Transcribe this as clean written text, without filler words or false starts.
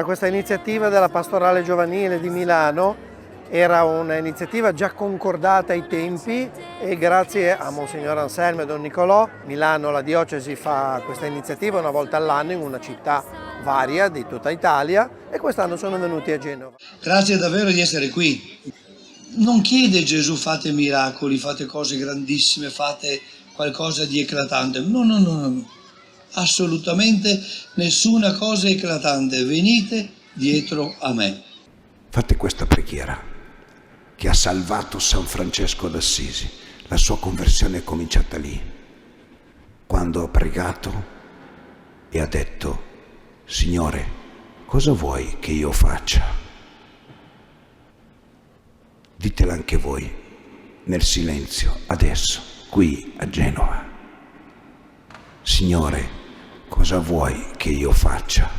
Questa iniziativa della Pastorale Giovanile di Milano era un'iniziativa già concordata ai tempi e grazie a Monsignor Anselmo e Don Nicolò, Milano, la diocesi, fa questa iniziativa una volta all'anno in una città varia di tutta Italia e quest'anno sono venuti a Genova. Grazie davvero di essere qui. Non chiede Gesù fate miracoli, fate cose grandissime, fate qualcosa di eclatante. No. Assolutamente nessuna cosa eclatante. Venite dietro a me. Fate questa preghiera che ha salvato San Francesco d'Assisi. La sua conversione è cominciata lì, quando ha pregato e ha detto: Signore, cosa vuoi che io faccia? Ditela anche voi, nel silenzio, adesso, qui a Genova. Signore, cosa vuoi che io faccia?